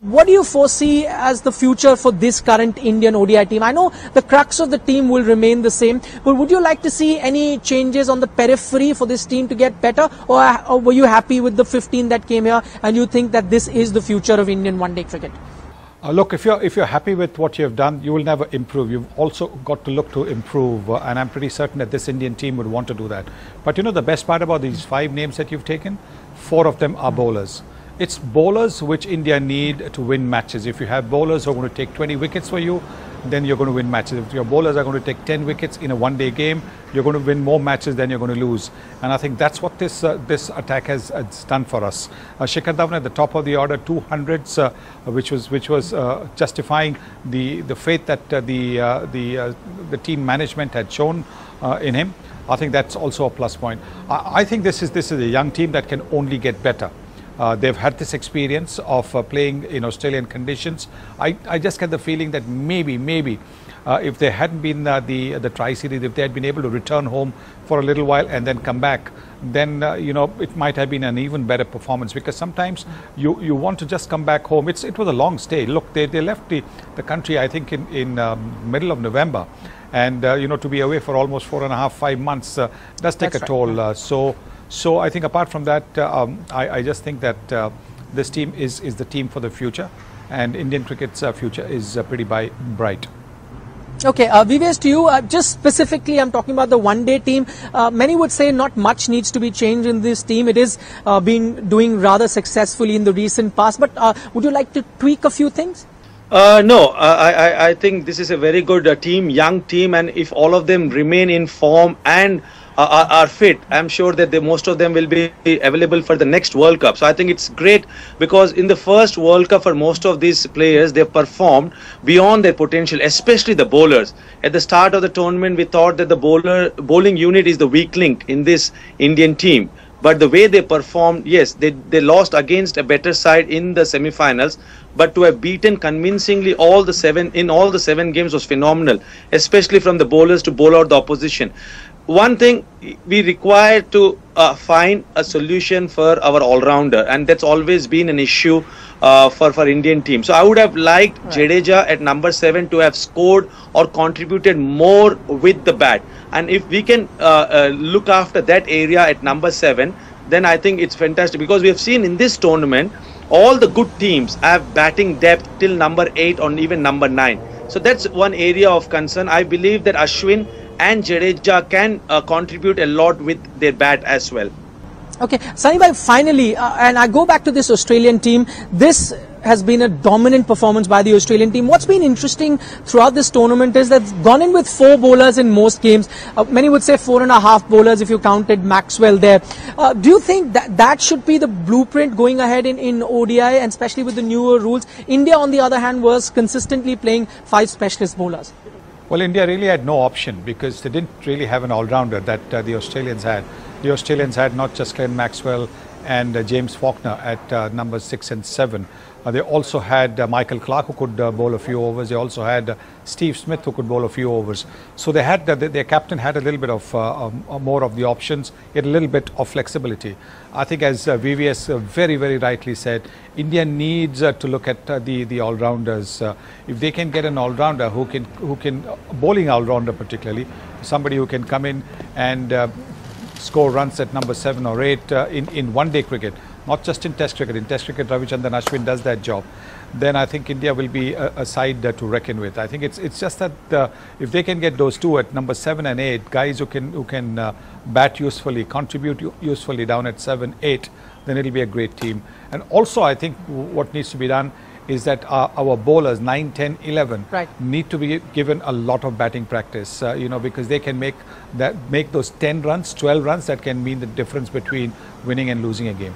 What do you foresee as the future for this current Indian ODI team? I know the crux of the team will remain the same, but would you like to see any changes on the periphery for this team to get better, or were you happy with the 15 that came here and you think that this is the future of Indian one-day cricket? Look, if you're happy with what you have done, you will never improve. You've also got to look to improve, and I'm pretty certain that this Indian team would want to do that. But you know, the best part about these 5 names that you've taken, 4 of them are bowlers. It's bowlers which India need to win matches. If you have bowlers who are going to take 20 wickets for you, then you're going to win matches. If your bowlers are going to take 10 wickets in a one-day game, you're going to win more matches than you're going to lose. And I think that's what this attack has done for us. Shikhar Dhawan at the top of the order, 200s, which was justifying the faith that the team management had shown in him. I think that's also a plus point. I think this is a young team that can only get better. They've had this experience of playing in Australian conditions. I just get the feeling that maybe if there hadn't been the tri-series, if they had been able to return home for a little while and then come back, then it might have been an even better performance, because sometimes you want to just come back home. It was a long stay. Look, they left the country, I think, in middle of November, and to be away for almost 4.5–5 months does take a toll. So I think apart from that, I just think that this team is the team for the future, and Indian cricket's future is pretty bright. Okay, Vivesh, to you, just specifically, I'm talking about the one-day team. Many would say not much needs to be changed in this team. It is been doing rather successfully in the recent past, but would you like to tweak a few things? No, I think this is a very good team, young team, and if all of them remain in form and are fit, I'm sure that most of them will be available for the next World Cup. So I think it's great, because in the first World Cup for most of these players, they've performed beyond their potential, especially the bowlers. At the start of the tournament, we thought that the bowling unit is the weak link in this Indian team. But the way they performed, yes, they lost against a better side in the semi-finals, but to have beaten convincingly all the 7 games was phenomenal, especially from the bowlers to bowl out the opposition. One thing, we require to find a solution for our all-rounder, and that's always been an issue for Indian team. So I would have liked Jadeja at number 7 to have scored or contributed more with the bat. And if we can look after that area at number 7, then I think it's fantastic, because we have seen in this tournament all the good teams have batting depth till number 8 or even number 9. So that's one area of concern. I believe that Ashwin and Jadeja can contribute a lot with their bat as well. Okay, Sunny bhai, finally, and I go back to this Australian team. This has been a dominant performance by the Australian team. What's been interesting throughout this tournament is that it's gone in with 4 bowlers in most games. Many would say 4.5 bowlers if you counted Maxwell there. Do you think that should be the blueprint going ahead in ODI, and especially with the newer rules? India, on the other hand, was consistently playing 5 specialist bowlers. Well, India really had no option, because they didn't really have an all-rounder that the Australians had. The Australians had not just Glenn Maxwell and James Faulkner at numbers 6 and 7. They also had Michael Clarke, who could bowl a few overs. They also had Steve Smith, who could bowl a few overs. So they had their captain had a little bit of more of the options, yet a little bit of flexibility. I think, as VVS very rightly said, India needs to look at the all-rounders. If they can get an all-rounder who can bowling all-rounder particularly, somebody who can come in and score runs at number 7 or 8 in one-day cricket, not just in Test cricket. In Test cricket, Ravichandran Ashwin does that job. Then I think India will be a side to reckon with. I think it's just that if they can get those 2 at number 7 and 8, guys who can bat usefully, contribute usefully down at 7, 8, then it'll be a great team. And also, I think what needs to be done is that our bowlers 9, 10, 11 need to be given a lot of batting practice, because they can make those 10 runs, 12 runs that can mean the difference between winning and losing a game.